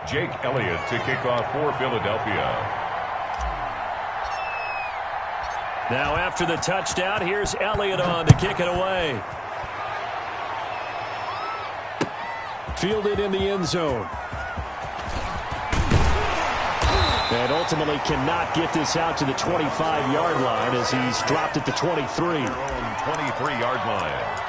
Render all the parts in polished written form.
Jake Elliott to kick off for Philadelphia. Now after the touchdown, here's Elliott on to kick it away. Fielded in the end zone. And ultimately cannot get this out to the 25-yard line as he's dropped at the 23. 23-yard line.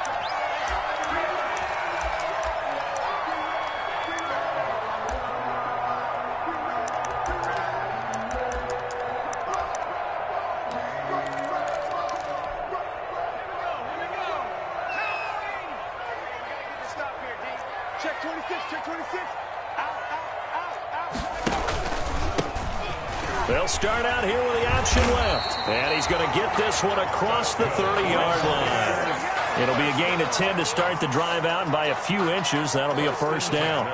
They'll start out here with the option left. And he's going to get this one across the 30-yard line. It'll be a gain of 10 to start the drive out, and by a few inches, that'll be a first down.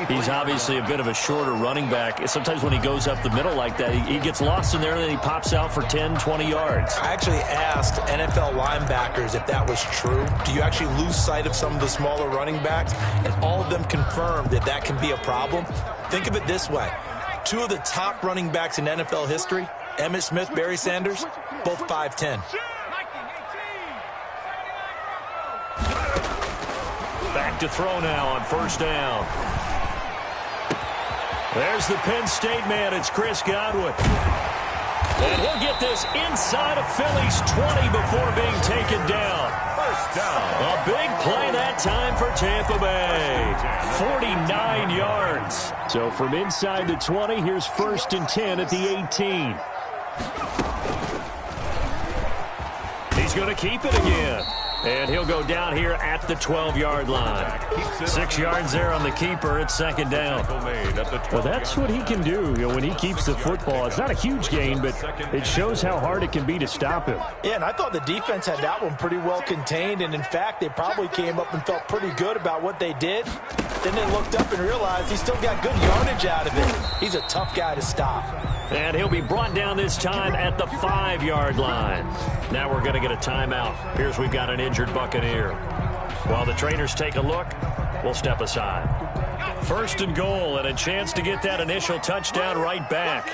He's obviously a bit of a shorter running back. Sometimes when he goes up the middle like that, he gets lost in there, and then he pops out for 10, 20 yards. I actually asked NFL linebackers if that was true. Do you actually lose sight of some of the smaller running backs? And all of them confirmed that that can be a problem. Think of it this way. Two of the top running backs in NFL history, Emmitt Smith, Barry Sanders, both 5'10". Back to throw now on first down. There's the Penn State man. It's Chris Godwin. And he'll get this inside of Philly's 20 before being taken down. First down. A big play that time for Tampa Bay. 49 yards. So from inside the 20, here's 1st and 10 at the 18. He's going to keep it again. And he'll go down here at the 12-yard line. 6 yards there on the keeper. It's second down. Well, that's what he can do, when he keeps the football. It's not a huge gain, but it shows how hard it can be to stop him. Yeah, and I thought the defense had that one pretty well contained. And, in fact, they probably came up and felt pretty good about what they did. Then they looked up and realized he still got good yardage out of it. He's a tough guy to stop. And he'll be brought down this time at the 5-yard line. Now we're going to get a timeout. Here's we've got an injured Buccaneer. While the trainers take a look, we'll step aside. 1st and goal, and a chance to get that initial touchdown right back.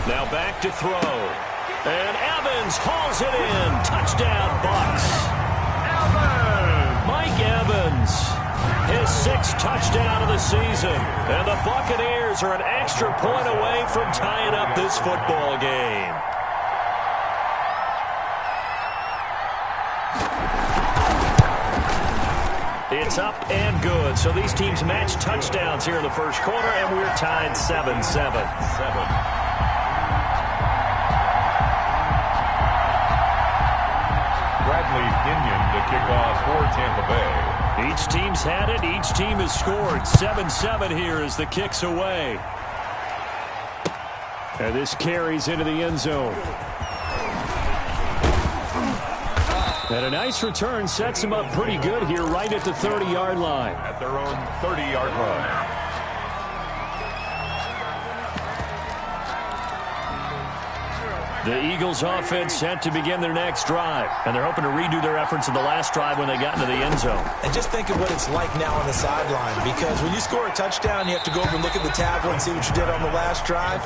Now back to throw. And Evans hauls it in. Touchdown, Bucs. Mike Evans, his 6th touchdown of the season. And the Buccaneers are an extra point away from tying up this football game. It's up and good. So these teams match touchdowns here in the first quarter, and we're tied 7-7. To kick off for Tampa Bay. Each team's had it. Each team has scored. 7-7 here as the kick's away. And this carries into the end zone. And a nice return sets them up pretty good here right at the 30-yard line. At their own 30-yard line. The Eagles offense set to begin their next drive. And they're hoping to redo their efforts in the last drive when they got into the end zone. And just think of what it's like now on the sideline. Because when you score a touchdown, you have to go over and look at the tablet and see what you did on the last drive.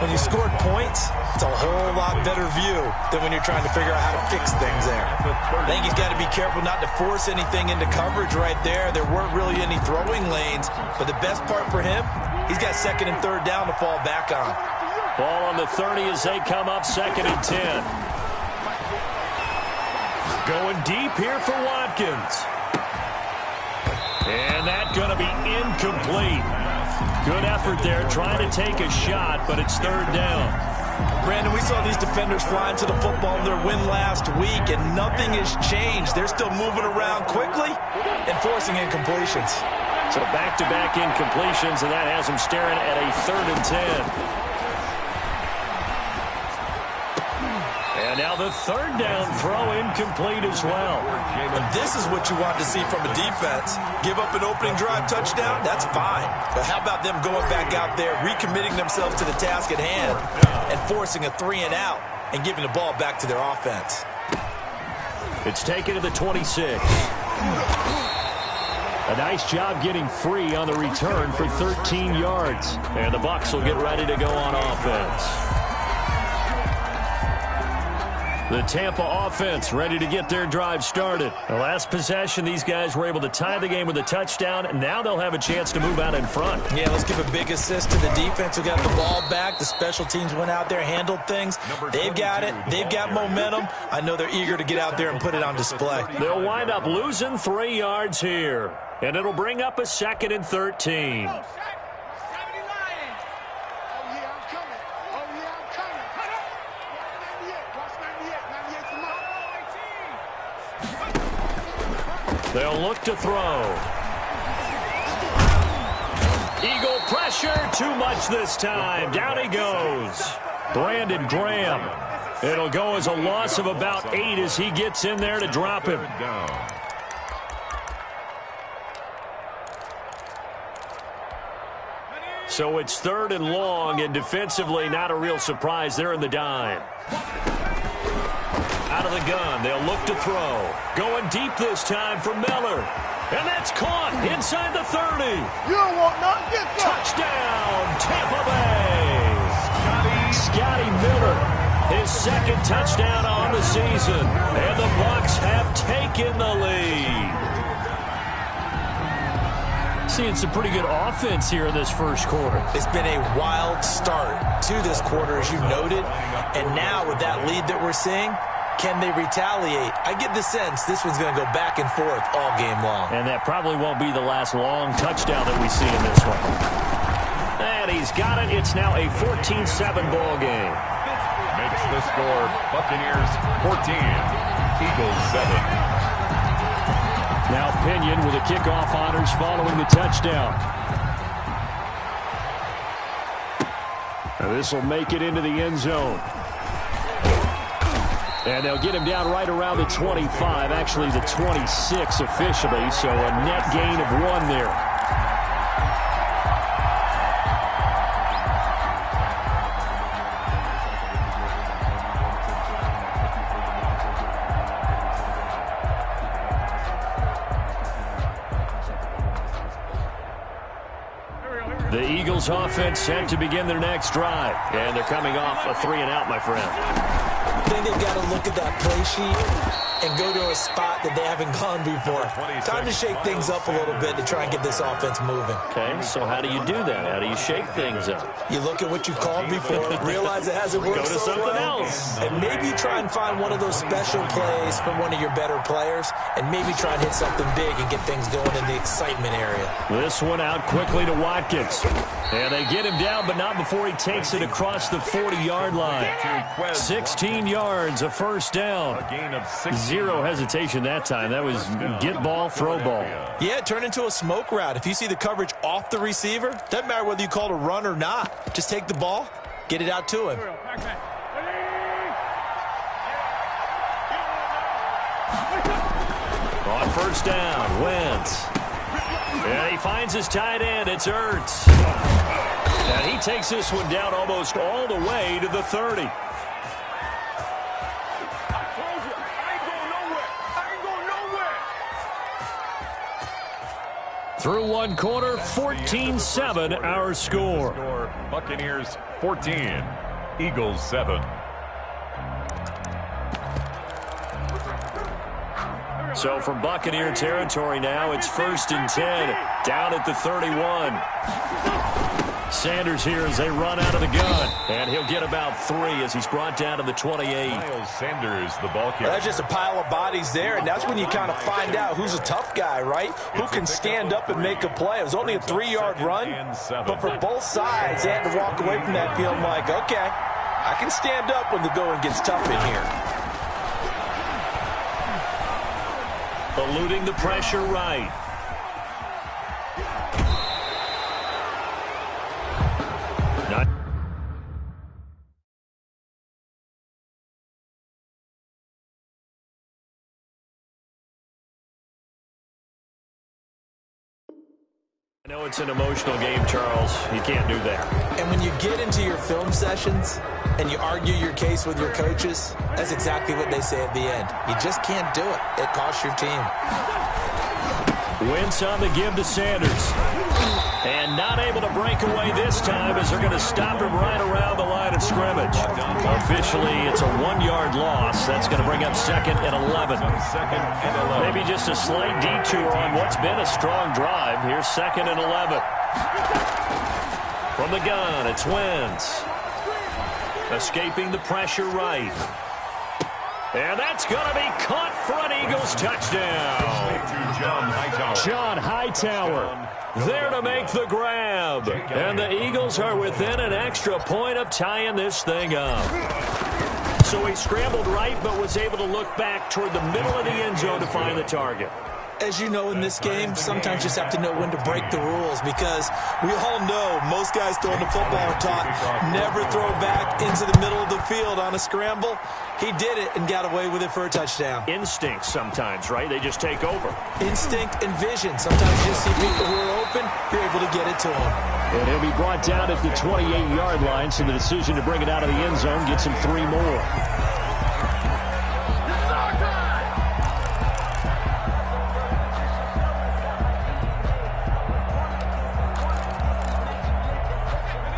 When you scored points, it's a whole lot better view than when you're trying to figure out how to fix things there. I think he's got to be careful not to force anything into coverage right there. There weren't really any throwing lanes. But the best part for him, he's got 2nd and 3rd down to fall back on. Ball on the 30 as they come up 2nd and 10. Going deep here for Watkins. And that's going to be incomplete. Good effort there trying to take a shot, but it's 3rd down. Brandon, we saw these defenders flying to the football in their win last week, and nothing has changed. They're still moving around quickly and forcing incompletions. So back-to-back incompletions, and that has them staring at a 3rd and 10. And now the third down throw incomplete as well. And this is what you want to see from a defense. Give up an opening drive touchdown, that's fine. But how about them going back out there, recommitting themselves to the task at hand, and forcing a 3-and-out and giving the ball back to their offense. It's taken to the 26. A nice job getting free on the return for 13 yards. And the Bucs will get ready to go on offense. The Tampa offense ready to get their drive started. The last possession, these guys were able to tie the game with a touchdown, and now they'll have a chance to move out in front. Yeah, let's give a big assist to the defense who got the ball back. The special teams went out there, handled things. They've got it. They've got momentum. I know they're eager to get out there and put it on display. They'll wind up losing 3 yards here, and it'll bring up a 2nd and 13. They'll look to throw. Eagle pressure, too much this time. Down he goes. Brandon Graham. It'll go as a loss of about 8 as he gets in there to drop him. So it's 3rd and long, and defensively not a real surprise. They're in the dime. Out of the gun, they'll look to throw. Going deep this time for Miller. And that's caught inside the 30. You don't want nothing. Get that. Touchdown, Tampa Bay. Scotty Miller, his 2nd touchdown on the season. And the Bucs have taken the lead. Seeing some pretty good offense here in this first quarter. It's been a wild start to this quarter, as you noted. And now with that lead that we're seeing, can they retaliate? I get the sense this one's going to go back and forth all game long. And that probably won't be the last long touchdown that we see in this one. And he's got it. It's now a 14-7 ball game. Makes the score Buccaneers 14, Eagles 7. Now Pinion with the kickoff honors following the touchdown. And this will make it into the end zone. And they'll get him down right around the 25, actually the 26 officially, so a net gain of 1 there. The Eagles offense set to begin their next drive. And they're coming off a 3-and-out, my friend. I think they've got to look at that play sheet and go to a spot that they haven't gone before. Time to shake things up a little bit to try and get this offense moving. Okay, so how do you do that? How do you shake things up? You look at what you've called before, realize it hasn't worked Go to so something well, else. and maybe try and find one of those special plays from one of your better players, and maybe try and hit something big and get things going in the excitement area. This one out quickly to Watkins. And they get him down, but not before he takes it across the 40-yard line. 16 yards, a first down. Zero hesitation that time. That was get ball, throw ball. Yeah, turn into a smoke route. If you see the coverage off the receiver, doesn't matter whether you call it a run or not. Just take the ball, get it out to him. On first down, Wentz. And he finds his tight end. It's Ertz. And he takes this one down almost all the way to the 30. Through one quarter, 14-7 our score. Buccaneers 14, Eagles 7. So from Buccaneer territory now, it's 1st and 10, down at the 31. Sanders here as they run out of the gun. And he'll get about 3 as he's brought down to the 28. Miles Sanders, the ball carrier. That's just a pile of bodies there, and that's when you kind of find out who's a tough guy, right? Who can stand up and make a play. It was only a 3-yard run, but for both sides, they had to walk away from that feeling like, okay, I can stand up when the going gets tough in here. Eluding the pressure right. No, it's an emotional game, Charles. You can't do that. And when you get into your film sessions and you argue your case with your coaches, that's exactly what they say at the end. You just can't do it. It costs your team. Wentz on the give to Sanders. And not able to break away this time as they're going to stop him right around the line of scrimmage. Officially, it's a 1-yard loss. That's going to bring up 2nd and 11. Maybe just a slight detour on what's been a strong drive. Here's 2nd and 11. From the gun, it's Wentz. Escaping the pressure right. And that's going to be caught for an Eagles touchdown. John Hightower there to make the grab. And the Eagles are within an extra point of tying this thing up. So he scrambled right but was able to look back toward the middle of the end zone to find the target. As you know, in this game, sometimes you just have to know when to break the rules, because we all know most guys throwing the football are taught never throw back into the middle of the field on a scramble. He did it and got away with it for a touchdown. Instinct sometimes, right? They just take over. Instinct and vision. Sometimes you just see people who are open, you're able to get it to them. And he'll be brought down at the 28-yard line, so the decision to bring it out of the end zone gets him 3 more.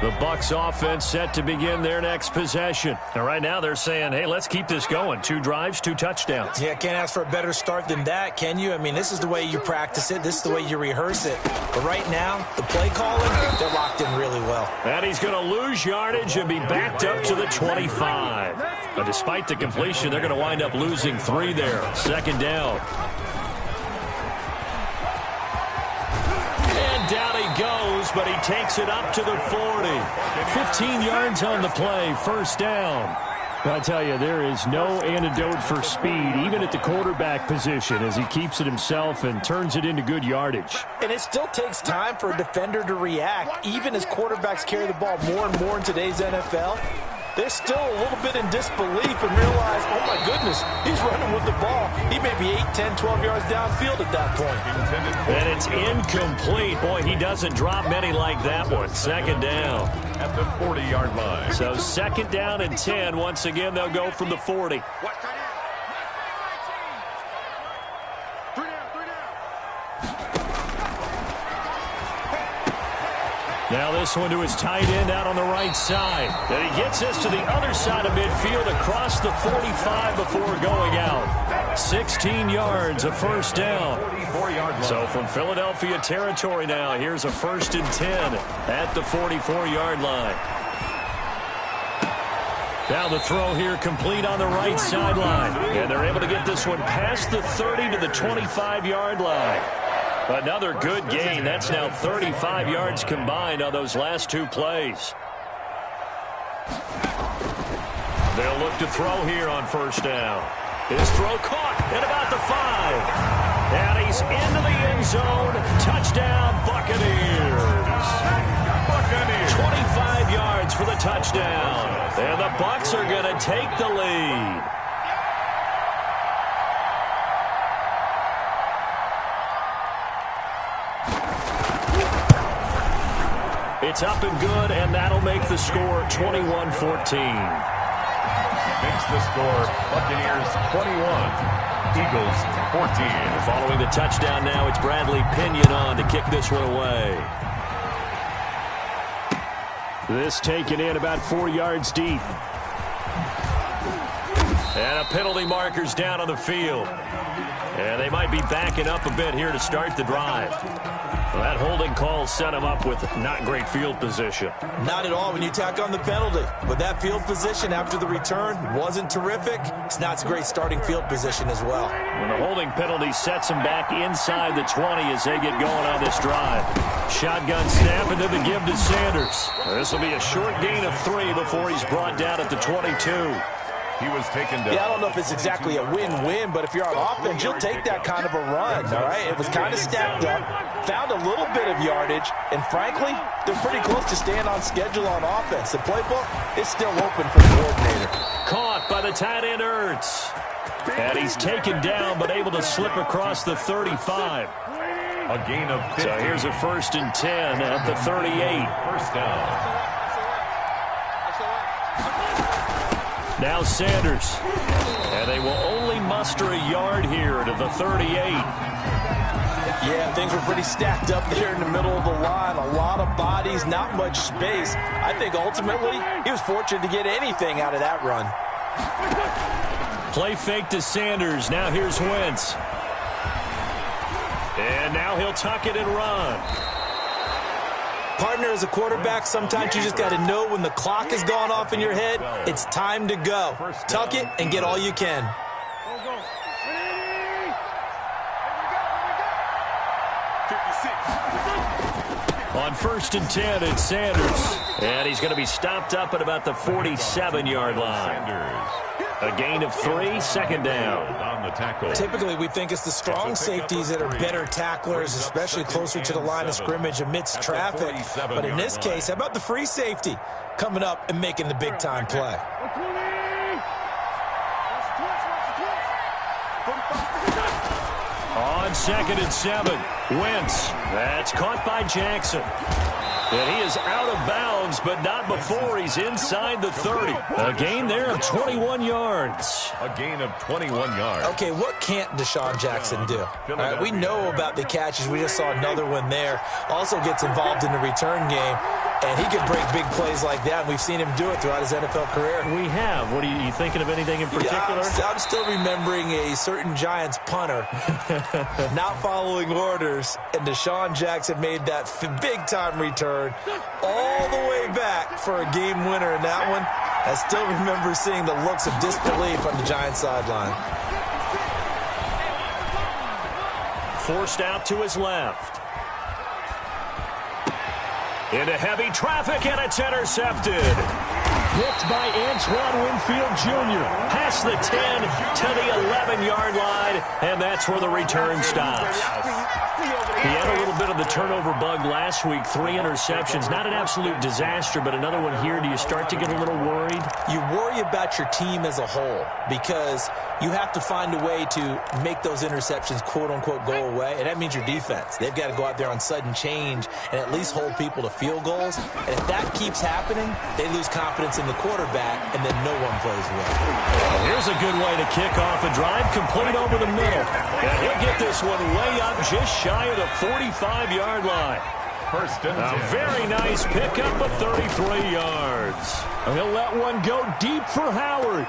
The Bucs offense set to begin their next possession. And right now they're saying, hey, let's keep this going. 2 drives, 2 touchdowns. Yeah, can't ask for a better start than that, can you? I mean, this is the way you practice it. This is the way you rehearse it. But right now, the play calling, they're locked in really well. And he's going to lose yardage and be backed up to the 25. But despite the completion, they're going to wind up losing 3 there. 2nd down. Down he goes, but he takes it up to the 40. 15 yards on the play, 1st down. I tell you, there is no antidote for speed, even at the quarterback position, as he keeps it himself and turns it into good yardage. And it still takes time for a defender to react. Even as quarterbacks carry the ball more and more in today's NFL, they're still a little bit in disbelief and realize, oh my goodness, he's running with the ball. He may be 8, 10, 12 yards downfield at that point. And it's incomplete. Boy, he doesn't drop many like that one. 2nd down. At the 40-yard line. So 2nd down and 10. Once again, they'll go from the 40. Now this one to his tight end out on the right side. And he gets this to the other side of midfield across the 45 before going out. 16 yards, a 1st down. So from Philadelphia territory now, here's a 1st and 10 at the 44-yard line. Now the throw here complete on the right sideline. And they're able to get this one past the 30 to the 25-yard line. Another good gain. That's now 35 yards combined on those last 2 plays. They'll look to throw here on 1st down. His throw caught at about the 5. And he's into the end zone. Touchdown, Buccaneers. 25 yards for the touchdown. And the Bucs are going to take the lead. It's up and good, and that'll make the score 21-14. Makes the score Buccaneers 21, Eagles 14. Following the touchdown now, it's Bradley Pinion on to kick this one away. This taken in about 4 yards deep. And a penalty marker's down on the field. And they might be backing up a bit here to start the drive. Well, that holding call set him up with not great field position. Not at all when you tack on the penalty. But that field position after the return wasn't terrific. It's not a great starting field position as well. When the holding penalty sets him back inside the 20 as they get going on this drive. Shotgun snap and then the give to Sanders. This will be a short gain of 3 before he's brought down at the 22. He was taken down. Yeah, I don't know if it's exactly a win-win, but if you're on offense, you'll take that kind of a run, all right? It was kind of stacked up, found a little bit of yardage, and frankly, they're pretty close to staying on schedule on offense. The playbook is still open for the coordinator. Caught by the tight end, Ertz. And he's taken down, but able to slip across the 35. A gain of 50. So here's a 1st and 10 at the 38. First down. Now Sanders. And they will only muster a yard here to the 38. Yeah, things were pretty stacked up there in the middle of the line. A lot of bodies, not much space. I think ultimately he was fortunate to get anything out of that run. Play fake to Sanders. Now here's Wentz. And now he'll tuck it and run. Partner, as a quarterback, sometimes you just got to know when the clock has gone off in your head, it's time to go. Tuck it and get all you can. On 1st and 10, it's Sanders. And he's going to be stopped up at about the 47-yard line. A gain of 3, 2nd down. On the tackle. Typically, we think it's the strong safeties that are better tacklers, especially closer to the line of scrimmage amidst traffic. But in this case, how about the free safety coming up and making the big-time play? On 2nd and 7, Wentz. That's caught by Jackson. And he is out of bounds, but not before he's inside the 30. A gain there of 21 yards. A gain of 21 yards. Okay, what can't Deshaun Jackson do? All right, we know about the catches. We just saw another one there. Also gets involved in the return game, and he can break big plays like that. We've seen him do it throughout his NFL career. We have. What are you thinking of anything in particular? Yeah, I'm still remembering a certain Giants punter not following orders, and Deshaun Jackson made that big-time return all the way back for a game winner in that one. I still remember seeing the looks of disbelief on the Giants sideline. Forced out to his left. Into heavy traffic, and it's intercepted. Picked by Antoine Winfield Jr. Past the 10 to the 11-yard line, and that's where the return stops. He had a little bit of the turnover bug last week, 3 interceptions. Not an absolute disaster, but another one here. Do you start to get a little worried? You worry about your team as a whole because you have to find a way to make those interceptions, quote-unquote, go away, and that means your defense. They've got to go out there on sudden change and at least hold people to field goals. And if that keeps happening, they lose confidence in the quarterback, and then no one plays well. Here's a good way to kick off a drive, complete over the middle. And he'll get this one way up just shy of the 45-yard line. First and 10. A very nice pickup of 33 yards. And he'll let one go deep for Howard.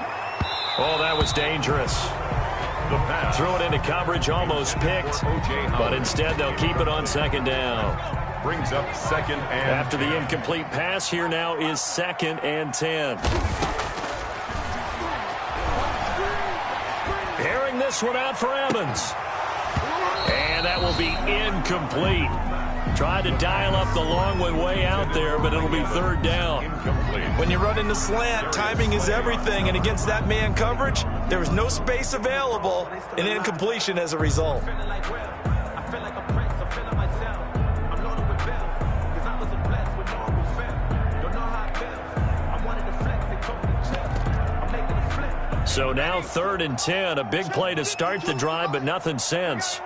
Oh, that was dangerous. The pass. Threw it into coverage, almost picked. But instead, they'll keep it on 2nd down. Brings up 2nd and After the incomplete pass, here now is 2nd and 10. Airing this one out for Evans. And that will be incomplete. Tried to dial up the long way out there, but it'll be 3rd down. incomplete. When you run in the slant, timing is everything, and against that man coverage, there was no space available, and incompletion as a result. So now 3rd and 10, a big play to start the drive, but nothing since.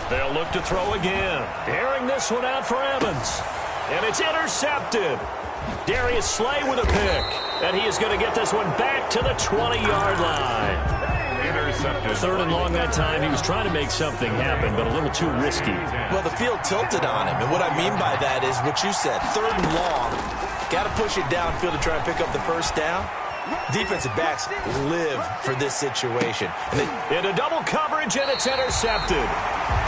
They'll look to throw again. Airing this one out for Evans. And it's intercepted. Darius Slay with a pick. And he is going to get this one back to the 20-yard line. Intercepted. 3rd and long that time. He was trying to make something happen, but a little too risky. Well, the field tilted on him, and what I mean by that is what you said, 3rd and long. Got to push it downfield to try and pick up the first down. Defensive backs live for this situation. Into double coverage, and it's intercepted.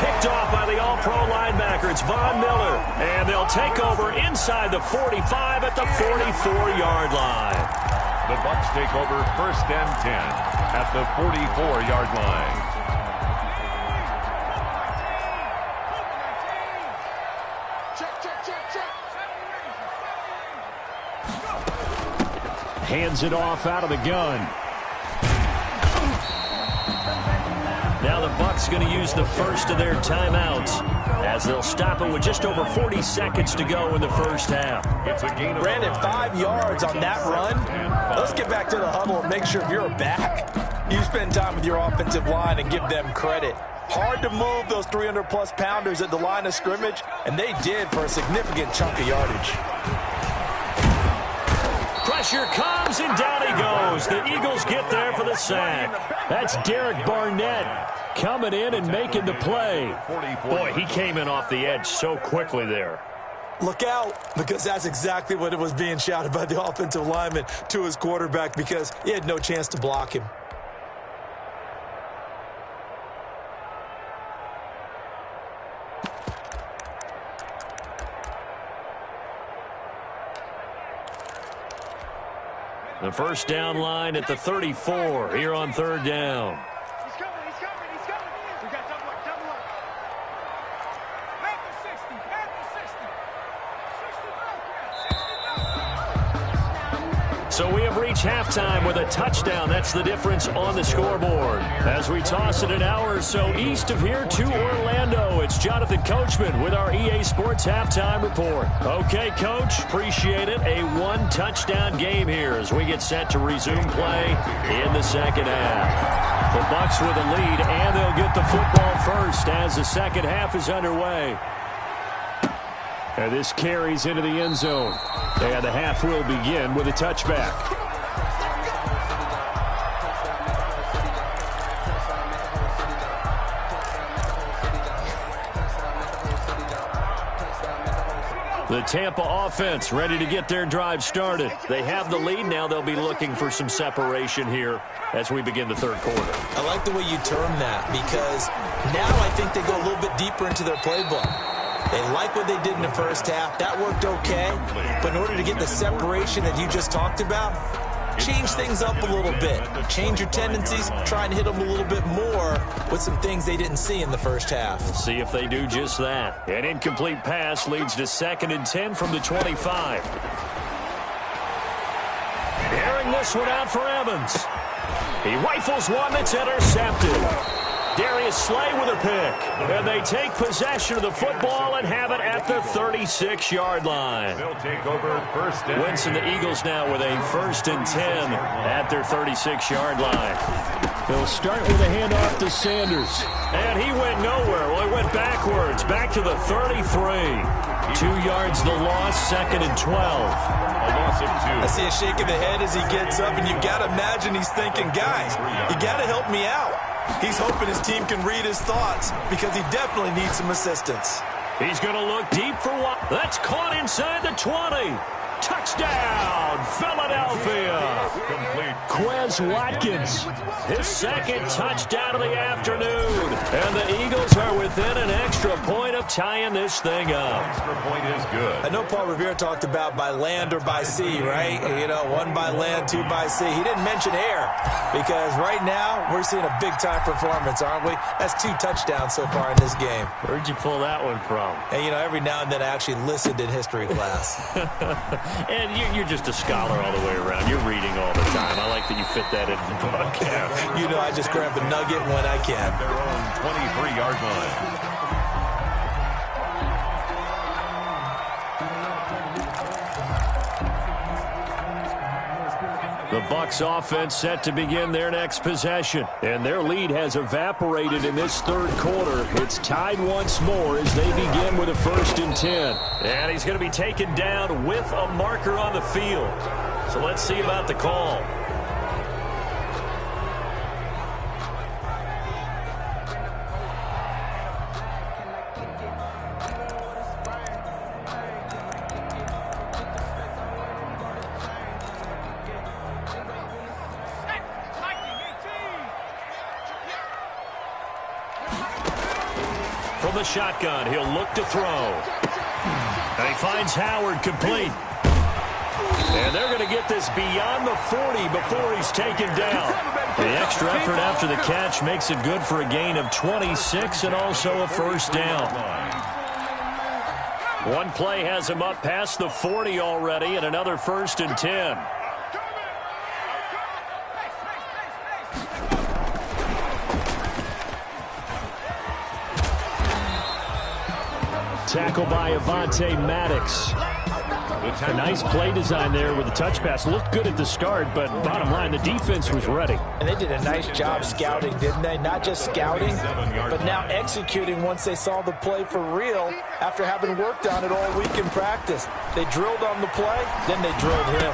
Picked off by the all-pro linebacker. It's Von Miller. And they'll take over inside the 45 at the 44-yard line. The Bucs take over 1st and 10 at the 44-yard line. Hands it off out of the gun. Now the Bucs going to use the first of their timeouts as they'll stop it with just over 40 seconds to go in the first half. It's a gain of Brandon, 5 yards on that run. Let's get back to the huddle and make sure if you're a back, you spend time with your offensive line and give them credit. Hard to move those 300-plus pounders at the line of scrimmage, and they did for a significant chunk of yardage. Pressure comes, and down he goes. The Eagles get there for the sack. That's Derek Barnett coming in and making the play. Boy, he came in off the edge so quickly there. Look out, because that's exactly what it was being shouted by the offensive lineman to his quarterback, because he had no chance to block him. The first down line at the 34 here on third down. He's coming. We got double up. Back to 60. So we have reached halftime with a touchdown. That's the difference on the scoreboard. As we toss it an hour or so east of here to Orlando, it's Jonathan Coachman with our EA Sports Halftime Report. Okay, Coach, appreciate it. A one-touchdown game here as we get set to resume play in the second half. The Bucs with a lead, and they'll get the football first as the second half is underway. And this carries into the end zone. And the half will begin with a touchback. The Tampa offense ready to get their drive started. They have the lead. Now they'll be looking for some separation here as we begin the third quarter. I like the way you term that, because now I think they go a little bit deeper into their playbook. They like what they did in the first half. That worked okay. But in order to get the separation that you just talked about, change things up a little bit. Change your tendencies. Try and hit them a little bit more with some things they didn't see in the first half. See if they do just that. An incomplete pass leads to 2nd and 10 from the 25. Airing this one out for Evans. He rifles one that's intercepted. Darius Slay with a pick. And they take possession of the football and have it at the 36-yard line. They'll take over first and Wentz and the Eagles now with a 1st and 10 at their 36-yard line. They'll start with a handoff to Sanders. And he went nowhere. Well, he went backwards, back to the 33. 2 yards the loss, 2nd and 12. a loss of 2. I see a shake of the head as he gets up, and you got to imagine he's thinking, guys, you got to help me out. He's hoping his team can read his thoughts because he definitely needs some assistance. He's going to look deep for one. That's caught inside the 20. Touchdown, Philadelphia. Complete. Quez Watkins, his 2nd touchdown of the afternoon. And the Eagles are within an extra point of tying this thing up. Extra point is good. I know Paul Revere talked about by land or by sea, right? You know, 1 by land, 2 by sea. He didn't mention air because right now we're seeing a big-time performance, aren't we? That's 2 touchdowns so far in this game. Where'd you pull that one from? And, you know, every now and then I actually listened in history class. And you're just a scholar all the way around. You're reading all the time. I like that you fit that into the broadcast. You know, I just grab a nugget when I can. Their own 23-yard line. The Bucs offense set to begin their next possession. And their lead has evaporated in this third quarter. It's tied once more as they begin with a 1st and 10. And he's going to be taken down with a marker on the field. So let's see about the call. From the shotgun, he'll look to throw. And he finds Howard complete. And they're going to get this beyond the 40 before he's taken down. The extra effort after the catch makes it good for a gain of 26 and also a 1st down. One play has him up past the 40 already and another 1st and 10. Tackle by Avonte Maddox. A nice play design there with the touch pass. Looked good at the start, but bottom line, the defense was ready. And they did a nice job scouting, didn't they? Not just scouting, but now executing once they saw the play for real after having worked on it all week in practice. They drilled on the play, then they drilled him.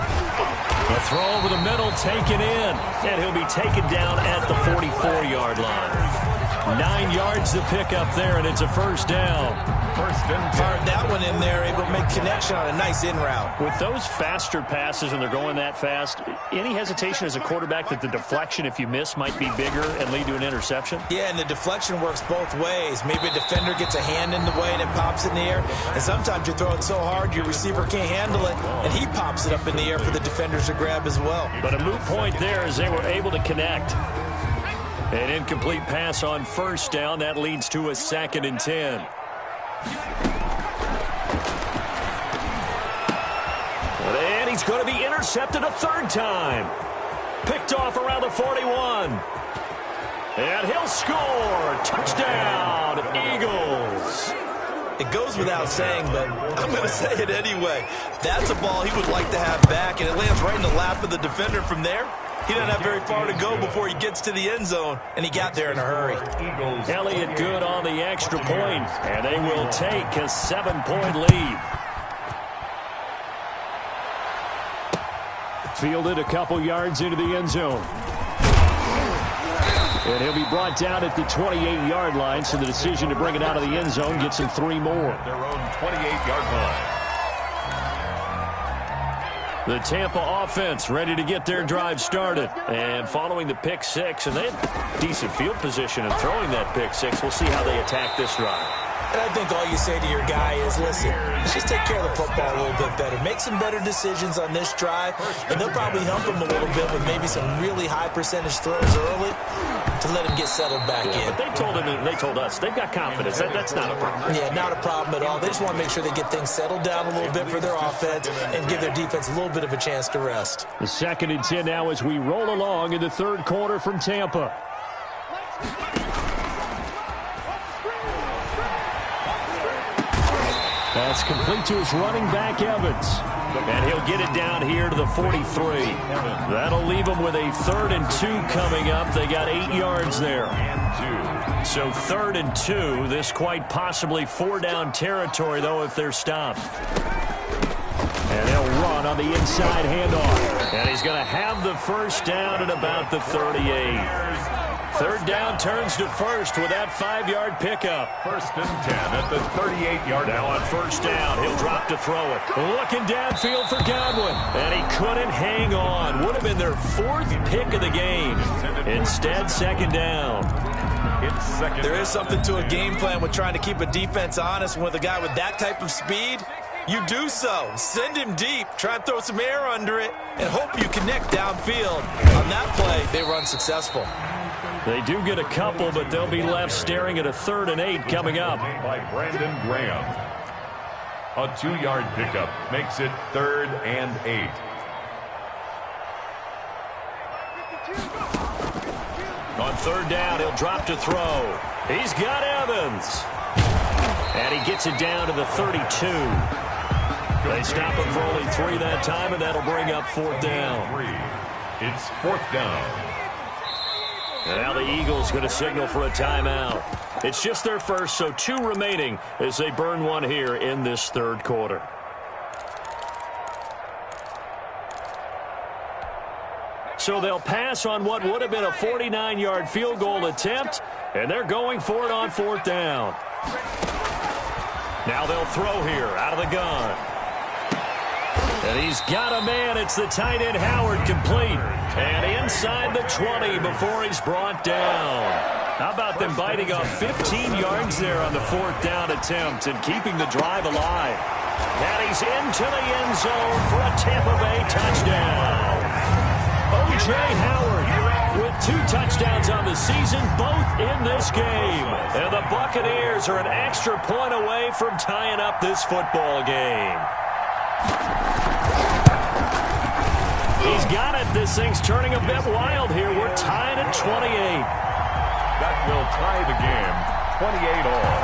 The throw over the middle taken in, and he'll be taken down at the 44-yard line. 9 yards to pick up there, and it's a first down. First and 10. Fired that one in there, able to make connection on a nice in route. With those faster passes, and they're going that fast, any hesitation as a quarterback that the deflection, if you miss, might be bigger and lead to an interception? Yeah, and the deflection works both ways. Maybe a defender gets a hand in the way and it pops in the air. And sometimes you throw it so hard your receiver can't handle it, and he pops it up in the air for the defenders to grab as well. But a moot point there as they were able to connect. An incomplete pass on first down. That leads to a 2nd and 10. And he's going to be intercepted a third time. Picked off around the 41. And he'll score. Touchdown, Eagles. It goes without saying, but I'm going to say it anyway. That's a ball he would like to have back, and it lands right in the lap of the defender from there. He doesn't have very far to go before he gets to the end zone, and he got there in a hurry. Elliott good on the extra point, and they will take a 7-point lead. Fielded a couple yards into the end zone. And he'll be brought down at the 28-yard line, so the decision to bring it out of the end zone gets him 3 more. Their own 28-yard line. The Tampa offense ready to get their drive started. And following the pick six, and they had decent field position in throwing that pick six. We'll see how they attack this drive. And I think all you say to your guy is, listen, let's just take care of the football a little bit better. Make some better decisions on this drive, and they'll probably hump him a little bit with maybe some really high percentage throws early to let him get settled back in. But they told him, and they told us, they've got confidence. That's not a problem. Yeah, not a problem at all. They just want to make sure they get things settled down a little bit for their offense and give their defense a little bit of a chance to rest. The 2nd and 10 now as we roll along in the third quarter from Tampa. That's complete to his running back, Evans. And he'll get it down here to the 43. That'll leave them with a 3rd and 2 coming up. They got 8 yards there. So 3rd and 2. This quite possibly 4-down territory, though, if they're stopped. And they'll run on the inside handoff. And he's going to have the first down at about the 38. 3rd down turns to first with that 5-yard pickup. 1st and 10 at the 38-yard line. Now on first down, he'll drop to throw it. Looking downfield for Godwin. And he couldn't hang on. Would have been their 4th pick of the game. Instead, 2nd down. It's second. There is something to a game plan with trying to keep a defense honest. With a guy with that type of speed, you do so. Send him deep. Try and throw some air under it and hope you connect downfield. On that play, they were unsuccessful. They do get a couple, but they'll be left staring at a 3rd and 8 coming up. By Brandon Graham. A 2-yard pickup makes it 3rd and 8. On 3rd down, he'll drop to throw. He's got Evans. And he gets it down to the 32. They stop him for only 3 that time, and that'll bring up 4th down. It's 4th down. And now the Eagles going to signal for a timeout. It's just their first, so 2 remaining as they burn one here in this 3rd quarter. So they'll pass on what would have been a 49-yard field goal attempt, and they're going for it on 4th down. Now they'll throw here out of the gun. And he's got a man. It's the tight end Howard, complete. And inside the 20 before he's brought down. How about them biting off 15 yards there on the 4th down attempt and keeping the drive alive. And he's into the end zone for a Tampa Bay touchdown. O.J. Howard with 2 touchdowns on the season, both in this game. And the Buccaneers are an extra point away from tying up this football game. He's got it. This thing's turning a bit wild here. We're tied at 28. That will tie the game. 28 all.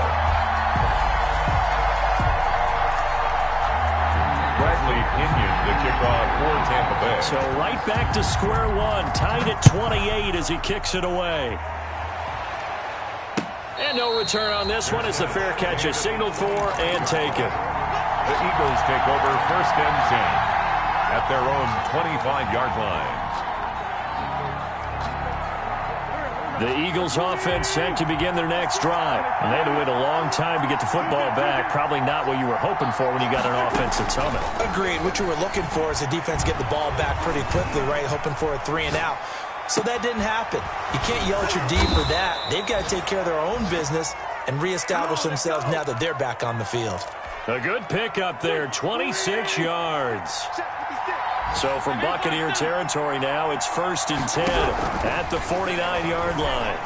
Bradley Inyon to kick off for Tampa Bay. So right back to square one, tied at 28 as he kicks it away. And no return on this one as the fair catch is signaled for and taken. The Eagles take over 1st and 10 at their own 25-yard line. The Eagles offense set to begin their next drive. And they had to wait a long time to get the football back. Probably not what you were hoping for when you got an offense that's humming. Agreed. What you were looking for is the defense get the ball back pretty quickly, right? Hoping for a 3 and out. So that didn't happen. You can't yell at your D for that. They've got to take care of their own business and reestablish themselves now that they're back on the field. A good pickup there, 26 yards. So from Buccaneer territory now, it's 1st and 10 at the 49-yard line.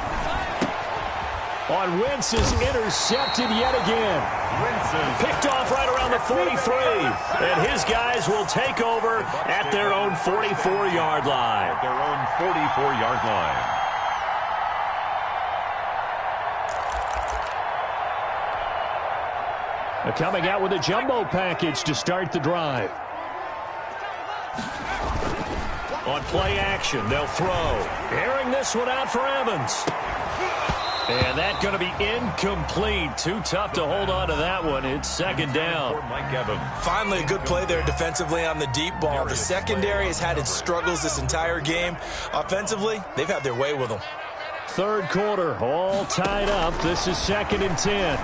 Wentz is intercepted yet again. Picked off right around the 43. And his guys will take over at their own 44-yard line. Their own 44-yard line. Coming out with a jumbo package to start the drive. On play action, they'll throw. Airing this one out for Evans. And that's going to be incomplete. Too tough to hold on to that one. It's 2nd down. Mike Evans. Finally, a good play there defensively on the deep ball. The secondary has had its struggles this entire game. Offensively, they've had their way with them. 3rd quarter, all tied up. This is 2nd and 10.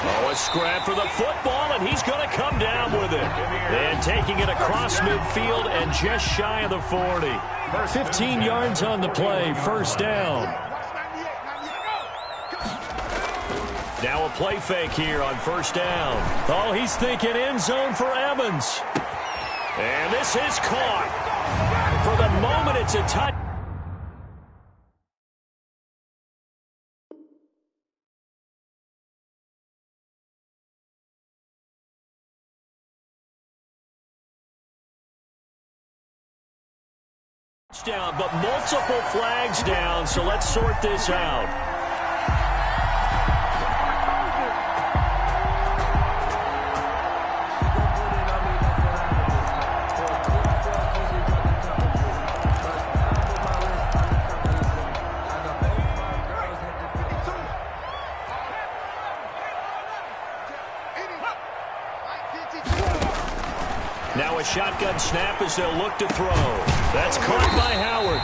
Oh, a scrap for the football, and he's going to come down with it. And taking it across midfield and just shy of the 40. 15 yards on the play, 1st down. Now a play fake here on 1st down. Oh, he's thinking end zone for Evans. And this is caught. For the moment, it's a touchdown. But multiple flags down, so let's sort this out. Now a shotgun snap as they'll look to throw. That's caught by Howard.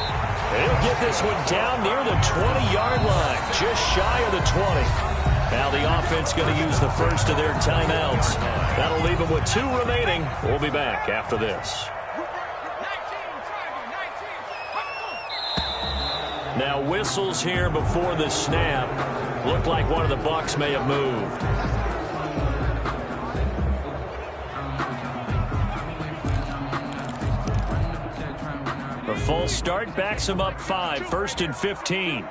He'll get this one down near the 20-yard line, just shy of the 20. Now the offense going to use the first of their timeouts. That'll leave them with 2 remaining. We'll be back after this. Now whistles here before the snap. Looked like one of the Bucs may have moved. A full start backs him up 5, 1st and 15.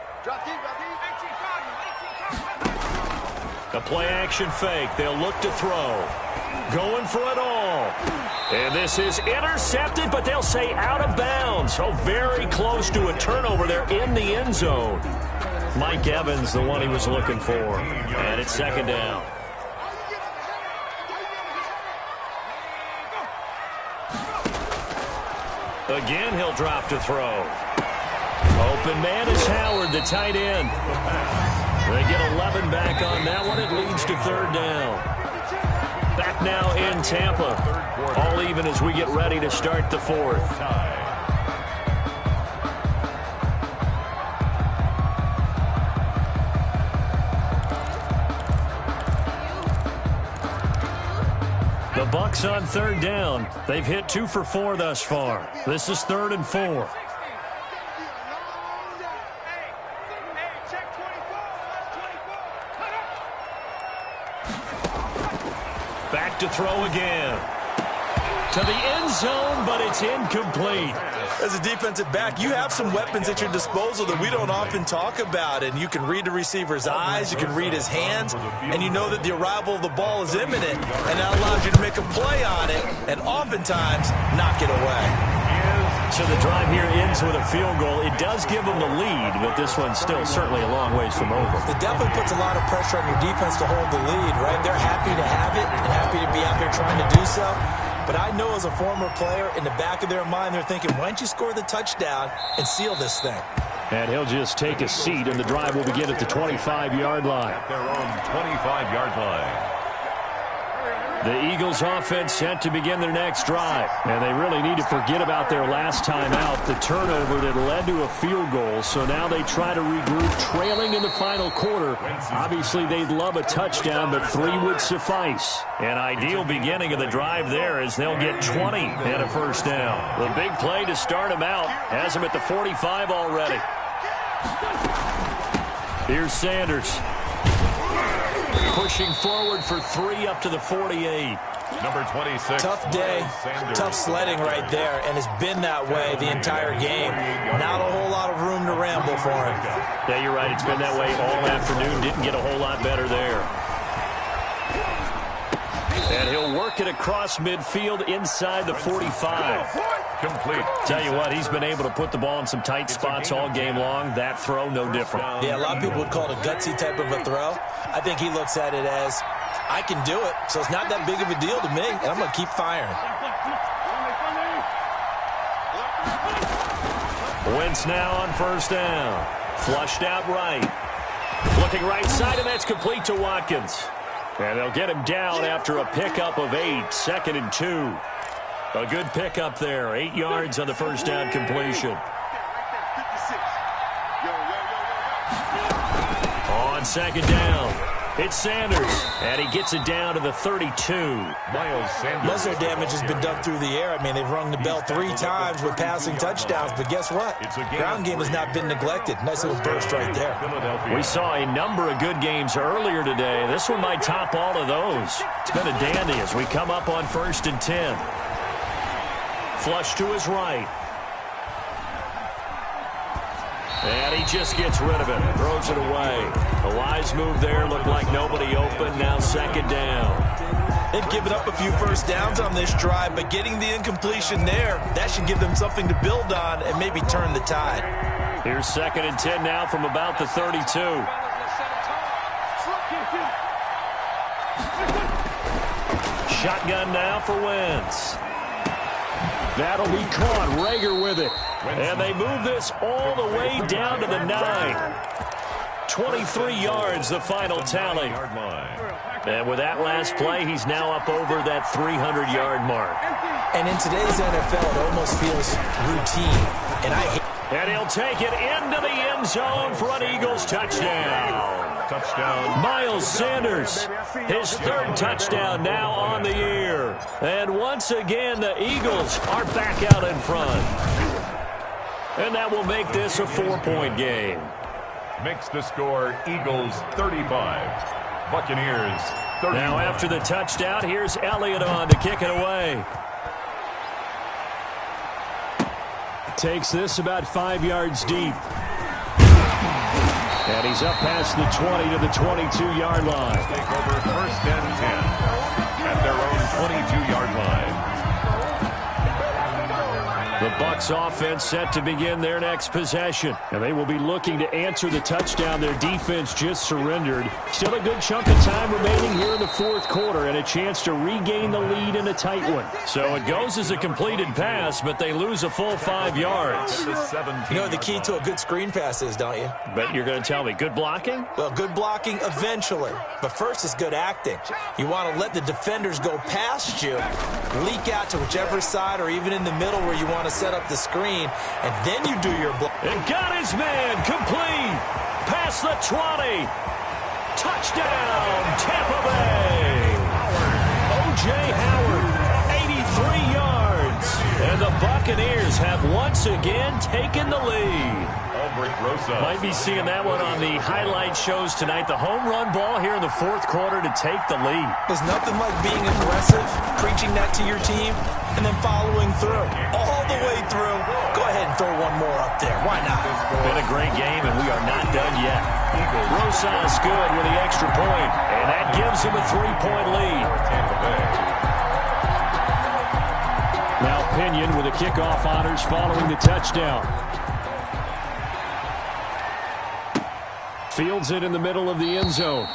A play action fake. They'll look to throw. Going for it all. And this is intercepted, but they'll say out of bounds. So very close to a turnover there in the end zone. Mike Evans, the one he was looking for. And it's 2nd down. Again, he'll drop to throw. Open man is Howard, the tight end. They get 11 back on that one. It leads to 3rd down. Back now in Tampa. All even as we get ready to start the 4th. The Bucs on 3rd down. They've hit 2 for 4 thus far. This is 3rd and 4. Back to throw again. To the end zone, but it's incomplete. As a defensive back, you have some weapons at your disposal that we don't often talk about. And you can read the receiver's eyes, you can read his hands, and you know that the arrival of the ball is imminent. And that allows you to make a play on it and oftentimes knock it away. So the drive here ends with a field goal. It does give them the lead, but this one's still certainly a long ways from over. It definitely puts a lot of pressure on your defense to hold the lead, right? They're happy to have it and happy to be out there trying to do so. But I know as a former player, in the back of their mind, they're thinking, why don't you score the touchdown and seal this thing? And he'll just take a seat, and the drive will begin at the 25-yard line. At their own 25-yard line. The Eagles offense set to begin their next drive. And they really need to forget about their last time out, the turnover that led to a field goal. So now they try to regroup, trailing in the final quarter. Obviously, they'd love a touchdown, but 3 would suffice. An ideal beginning of the drive there as they'll get 20 and a first down. The big play to start them out has them at the 45 already. Here's Sanders. Pushing forward for 3 up to the 48. Number 26. Tough day, tough sledding right there, and it's been that way the entire game. Not a whole lot of room to ramble for him. Yeah, you're right. It's been that way all afternoon. Didn't get a whole lot better there. And he'll work it across midfield inside the 45. Complete. Tell you what, he's been able to put the ball in some tight spots all game long. That throw, no different. Yeah, a lot of people would call it a gutsy type of a throw. I think he looks at it as, I can do it, so it's not that big of a deal to me, and I'm going to keep firing. Wentz now on first down. Flushed out right. Looking right side, and that's complete to Watkins. And they'll get him down after a pickup of 8, 2nd and 2. A good pickup there, 8 yards on the first down completion. On second down, it's Sanders, and he gets it down to the 32. Miles Sanders. Most of their damage has been done through the air. I mean, they've rung the bell 3 times with passing touchdowns, but guess what? Ground game has not been neglected. Nice little burst right there. We saw a number of good games earlier today. This one might top all of those. It's been a dandy as we come up on 1st and 10. Flush to his right. And he just gets rid of it. Throws it away. A wise move there. Looked like nobody open. Now 2nd down. They've given up a few first downs on this drive, but getting the incompletion there, that should give them something to build on and maybe turn the tide. Here's 2nd and 10 now from about the 32. Shotgun now for Wentz. That'll be caught. Rager with it. And they move this all the way down to the 9. 23 yards, the final tally. And with that last play, he's now up over that 300-yard mark. And in today's NFL, it almost feels routine. And he'll take it into the end zone for an Eagles touchdown. Touchdown. Miles Sanders, his 3rd touchdown now on the year. And once again, the Eagles are back out in front. And that will make this a 4-point game. Makes the score Eagles 35. Buccaneers 30. Now after the touchdown, here's Elliott on to kick it away. Takes this about 5 yards deep. And he's up past the 20 to the 22-yard line. Take over 1st and 10 at their own 22-yard line. The Bucs offense set to begin their next possession. And they will be looking to answer the touchdown their defense just surrendered. Still a good chunk of time remaining here in the 4th quarter and a chance to regain the lead in a tight one. So it goes as a completed pass, but they lose a full 5 yards. You know the key to a good screen pass is, don't you? But you're going to tell me, good blocking? Well, good blocking eventually. But first is good acting. You want to let the defenders go past you, leak out to whichever side or even in the middle where you want to set up the screen, and then you do your block. And got his man complete. Past the 20. Touchdown, Tampa Bay. O.J. Howard, 83 yards. And the Buccaneers have once again taken the lead. Might be seeing that one on the highlight shows tonight. The home run ball here in the 4th quarter to take the lead. There's nothing like being aggressive, preaching that to your team, and then following through. All the way through. Go ahead and throw one more up there. Why not? Been a great game, and we are not done yet. Rosas good with the extra point, and that gives him a 3-point lead. Now Pinion with the kickoff honors following the touchdown. Fields it in the middle of the end zone.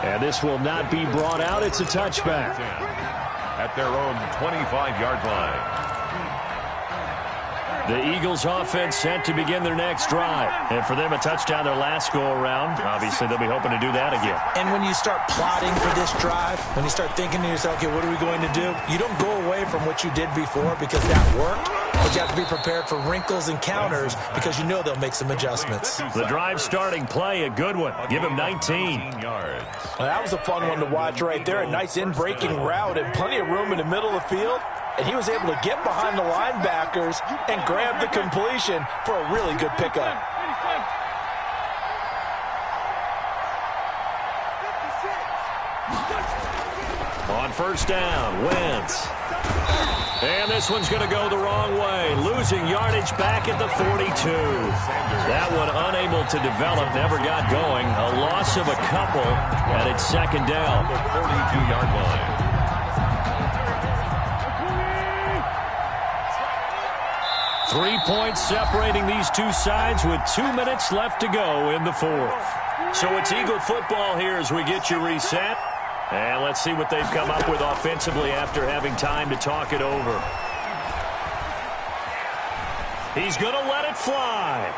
And this will not be brought out. It's a touchback. At their own 25-yard line. The Eagles offense set to begin their next drive. And for them, a touchdown their last go-around. Obviously, they'll be hoping to do that again. And when you start plotting for this drive, when you start thinking to yourself, okay, what are we going to do? You don't go away from what you did before because that worked. But you have to be prepared for wrinkles and counters because you know they'll make some adjustments. The drive starting play, a good one. Give him 19 yards. Well, that was a fun one to watch right there. A nice in-breaking route and plenty of room in the middle of the field. And he was able to get behind the linebackers and grab the completion for a really good pickup. On first down, Wentz. And this one's going to go the wrong way. Losing yardage back at the 42. That one unable to develop, never got going. A loss of a couple, and it's second down. The 42-yard line. 3 points separating these two sides with 2 minutes left to go in the fourth. So it's Eagle football here as we get you reset. And let's see what they've come up with offensively after having time to talk it over. He's going to let it fly.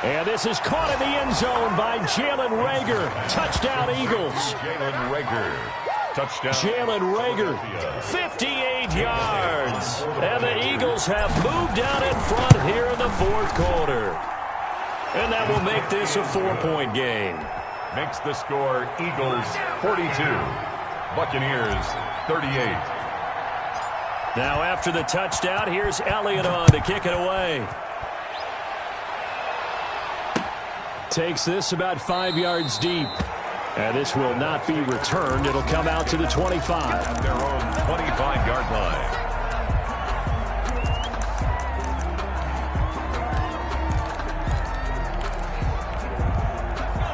And this is caught in the end zone by Jalen Reagor. Touchdown, Eagles. Jalen Reagor. Touchdown. Jalen Reagor, 58 yards. And the Eagles have moved out in front here in the fourth quarter. And that will make this a 4-point game. Makes the score Eagles 42, Buccaneers 38. Now after the touchdown, here's Elliott on to kick it away. Takes this about 5 yards deep. And this will not be returned. It'll come out to the 25. At their own 25-yard line.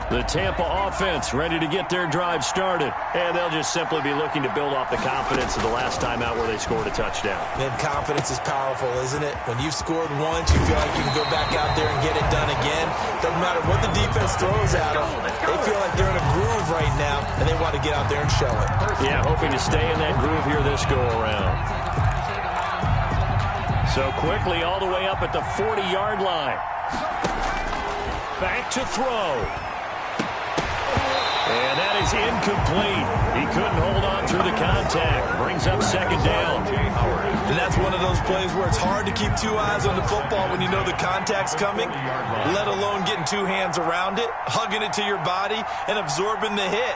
The Tampa offense ready to get their drive started. And they'll just simply be looking to build off the confidence of the last time out where they scored a touchdown. Man, confidence is powerful, isn't it? When you've scored once, you feel like you can go back out there and get it done again. Doesn't matter what the defense throws at them. They feel like they're in a groove right now, and they want to get out there and show it. Yeah, hoping to stay in that groove here this go-around. So quickly all the way up at the 40-yard line. Back to throw. And that is incomplete. He couldn't hold on through the contact. Brings up second down. And that's one of those plays where it's hard to keep two eyes on the football when you know the contact's coming, let alone getting two hands around it, hugging it to your body, and absorbing the hit,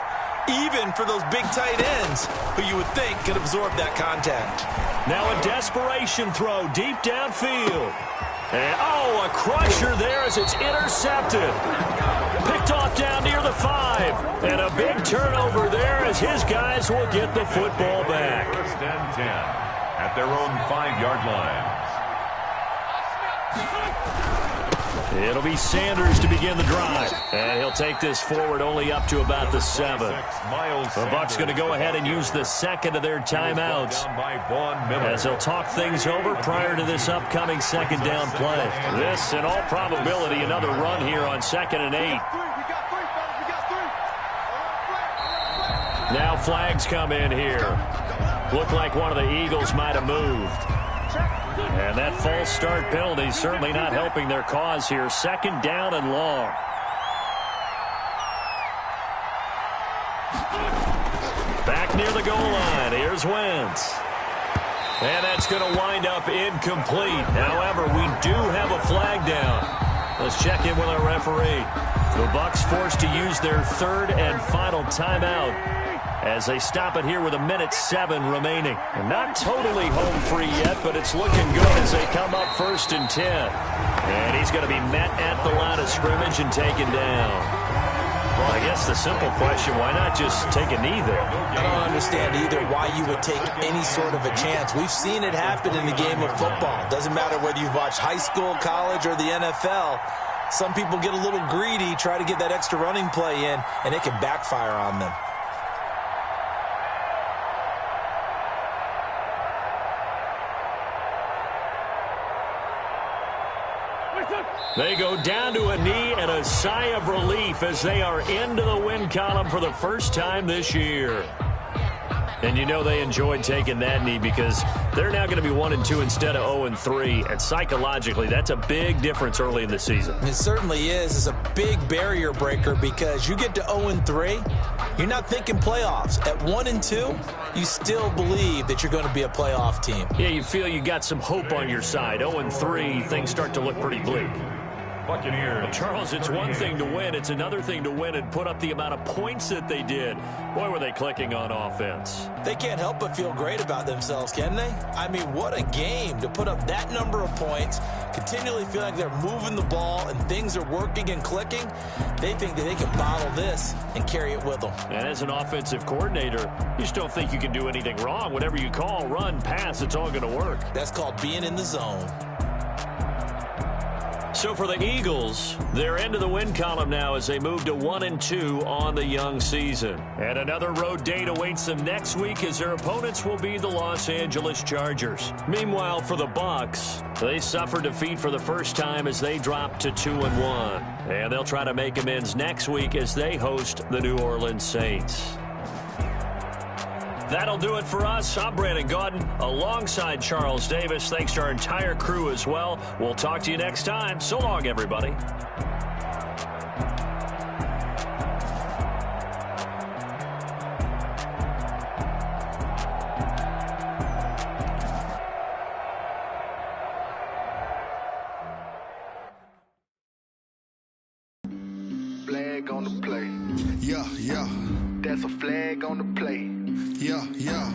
even for those big tight ends who you would think could absorb that contact. Now a desperation throw deep downfield. And, oh, a crusher there as it's intercepted. Picked off down near the 5. And a big turnover there as his guys will get the football back. First and 10 at their own 5-yard line. It'll be Sanders to begin the drive. And he'll take this forward only up to about the 7. The Bucs going to go ahead and use the second of their timeouts as they'll talk things over prior to this upcoming second down play. This, in all probability, another run here on 2nd and 8. Now flags come in here. Looked like one of the Eagles might have moved. And that false start penalty certainly not helping their cause here. Second down and long. Back near the goal line. Here's Wentz. And that's going to wind up incomplete. However, we do have a flag down. Let's check in with our referee. The Bucs forced to use their third and final timeout as they stop it here with 1:07 remaining. And not totally home free yet, but it's looking good as they come up 1st and 10. And he's going to be met at the line of scrimmage and taken down. Well, I guess the simple question, why not just take a knee there? I don't understand either why you would take any sort of a chance. We've seen it happen in the game of football. Doesn't matter whether you've watched high school, college, or the NFL. Some people get a little greedy, try to get that extra running play in, and it can backfire on them. They go down to a knee and a sigh of relief as they are into the win column for the first time this year. And you know they enjoyed taking that knee because they're now going to be 1-2 instead of 0-3. And psychologically, that's a big difference early in the season. It certainly is. It's a big barrier breaker because you get to 0-3, you're not thinking playoffs. At 1-2, you still believe that you're going to be a playoff team. Yeah, you feel you got some hope on your side. 0-3, things start to look pretty bleak. Buccaneers. Charles, it's one thing to win. It's another thing to win and put up the amount of points that they did. Boy, were they clicking on offense. They can't help but feel great about themselves, can they? I mean, what a game to put up that number of points, continually feel like they're moving the ball and things are working and clicking. They think that they can bottle this and carry it with them. And as an offensive coordinator, you just don't think you can do anything wrong. Whatever you call, run, pass, it's all going to work. That's called being in the zone. So for the Eagles, they're into the win column now as they move to 1-2 on the young season. And another road date awaits them next week as their opponents will be the Los Angeles Chargers. Meanwhile, for the Bucs, they suffered defeat for the first time as they dropped to 2-1. And they'll try to make amends next week as they host the New Orleans Saints. That'll do it for us. I'm Brandon Gaudin alongside Charles Davis. Thanks to our entire crew as well. We'll talk to you next time. So long, everybody. Flag on the play. Yeah, yeah. That's a flag on the play. Yeah, yeah.